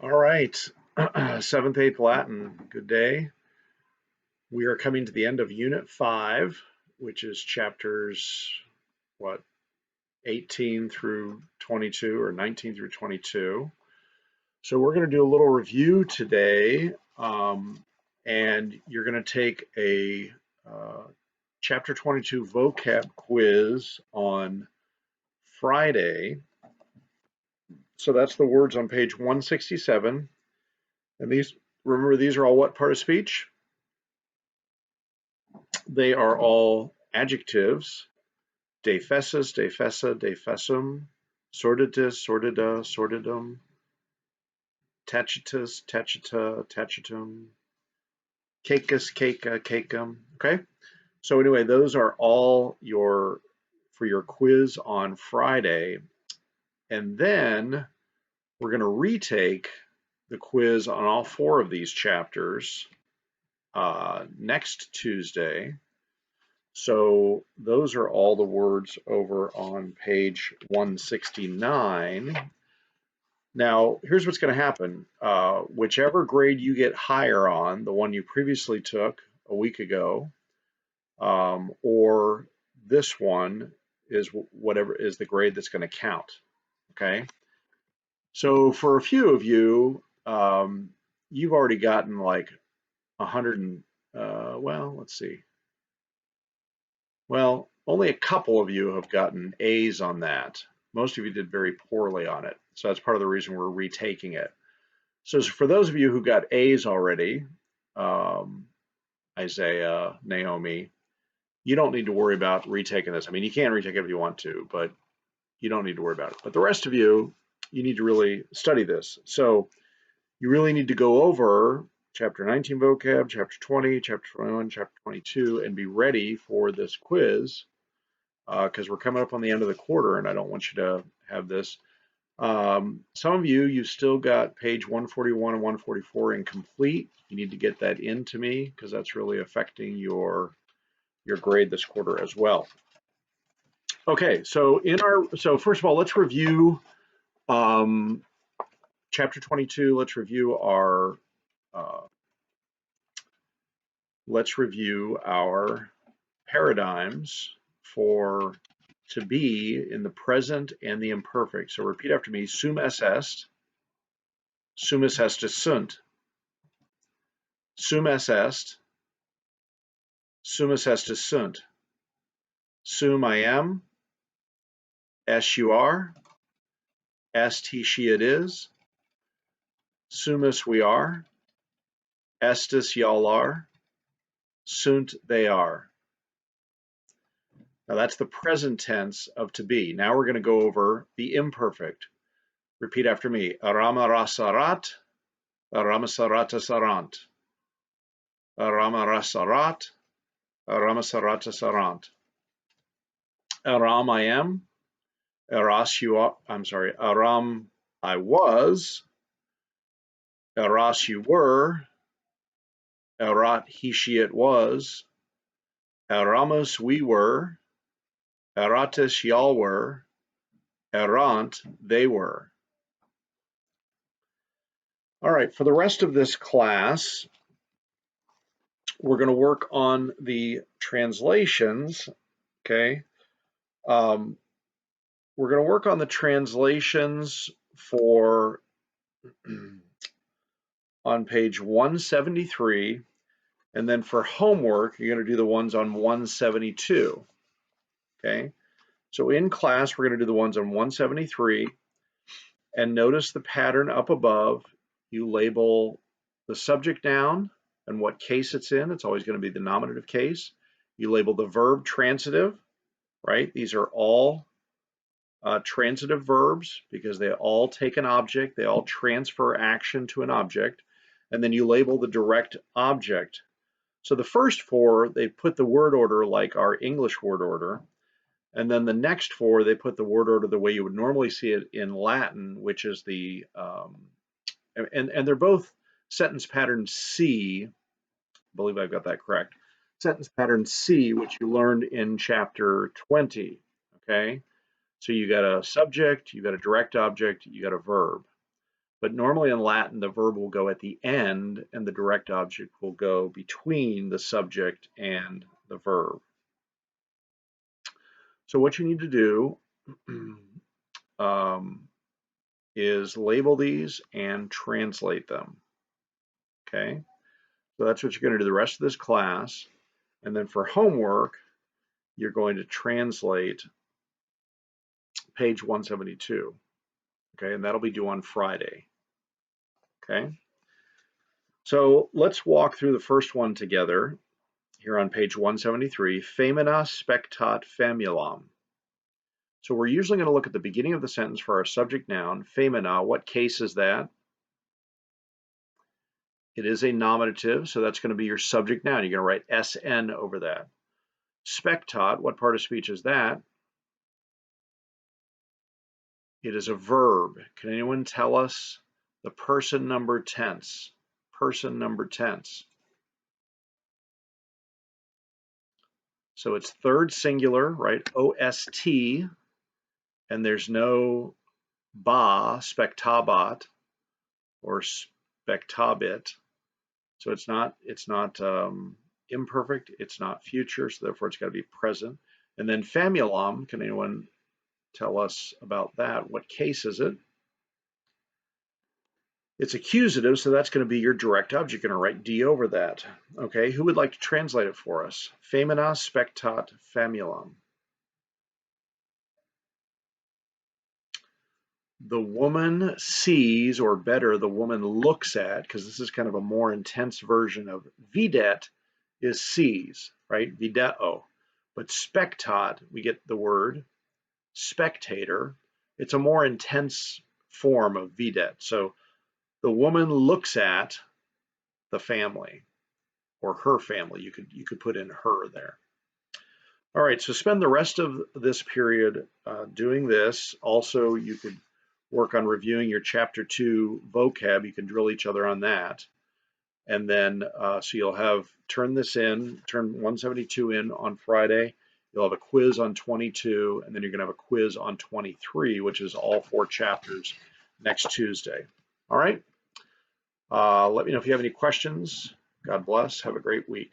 All right, 7th, 8th Latin, good day. We are coming to the end of Unit 5, which is chapters, what, 18 through 22 or 19 through 22. So we're going to do a little review today, and you're going to take a chapter 22 vocab quiz on Friday. So that's the words on page 167. And these, remember, these are all what part of speech? They are all adjectives: defessus, defessa, defessum, sorditus, sordida, sordidum, tacitus, tacita, tacitum, cacus, caca, cacum. Okay, so anyway, those are all for your quiz on Friday, and then we're going to retake the quiz on all 4 of these chapters next Tuesday. So those are all the words over on page 169. Now, here's what's going to happen. Whichever grade you get higher on, the one you previously took a week ago, or this one, is whatever is the grade that's going to count. Okay. So for a few of you, you've already gotten like 100 and, well, let's see. Well, only a couple of you have gotten A's on that. Most of you did very poorly on it. So that's part of the reason we're retaking it. So for those of you who got A's already, Isaiah, Naomi, you don't need to worry about retaking this. I mean, you can retake it if you want to, but you don't need to worry about it. But the rest of you, you need to really study this. So you really need to go over chapter 19 vocab, chapter 20, chapter 21, chapter 22, and be ready for this quiz, because we're coming up on the end of the quarter and I don't want you to have this. Some of you've still got page 141 and 144 incomplete. You need to get that into me because that's really affecting your grade this quarter as well. Okay, so first of all, let's review chapter 22. Let's review our paradigms for to be in the present and the imperfect. So repeat after me: sum es est, sumus est sunt, sum es est, sumus est sunt, sum I am, est you are, est he she it is, sumus we are, estis y'all are, sunt they are. Now that's the present tense of to be. Now we're going to go over the imperfect. Repeat after me: aramarasarat, aramasaratasarant, aramarasarat, aramasaratasarant. Aram I am, eras you are, I'm sorry, aram I was, eras you were, erat he she it was, eramus we were, eratus y'all were, erant they were. All right, for the rest of this class, we're going to work on the translations, okay? We're going to work on the translations for on page 173, and then for homework, you're going to do the ones on 172, okay? So in class, we're going to do the ones on 173, and notice the pattern up above. You label the subject noun and what case it's in. It's always going to be the nominative case. You label the verb transitive, right? These are all transitive verbs because they all take an object. They all transfer action to an object. And then you label the direct object. So the first 4, they put the word order like our English word order. And then the next 4, they put the word order the way you would normally see it in Latin, which is the, and they're both sentence pattern C. I believe I've got that correct. Sentence pattern C, which you learned in chapter 20, okay? So you got a subject, you got a direct object, you got a verb. But normally in Latin, the verb will go at the end and the direct object will go between the subject and the verb. So what you need to do is label these and translate them. Okay, so that's what you're going to do the rest of this class. And then for homework, you're going to translate page 172. Okay, and that'll be due on Friday. Okay, so let's walk through the first one together here on page 173, Femina spectat famulam. So we're usually going to look at the beginning of the sentence for our subject noun, femina. What case is that? It is a nominative, so that's going to be your subject noun. You're going to write SN over that. Spectat, what part of speech is that? It is a verb. Can anyone tell us the person number tense? Person number tense. So it's third singular, right? OST, and there's no ba, spectabat, or spectabit. So it's not imperfect, it's not future, so therefore it's got to be present. And then famulam, can anyone tell us about that? What case is it? It's accusative, so that's going to be your direct object. You're going to write D over that. Okay, who would like to translate it for us? Femina spectat famulam. The woman sees, or better, the woman looks at, because this is kind of a more intense version of videt, is sees, right? Video. But spectat, we get the word spectator. It's a more intense form of videt. So the woman looks at the family, or her family. You could put in her there. All right, so spend the rest of this period doing this. Also, you could work on reviewing your chapter 2 vocab. You can drill each other on that. And then, so you'll have, turn 172 in on Friday. You'll have a quiz on 22, and then you're going to have a quiz on 23, which is all 4 chapters next Tuesday. All right. Let me know if you have any questions. God bless. Have a great week.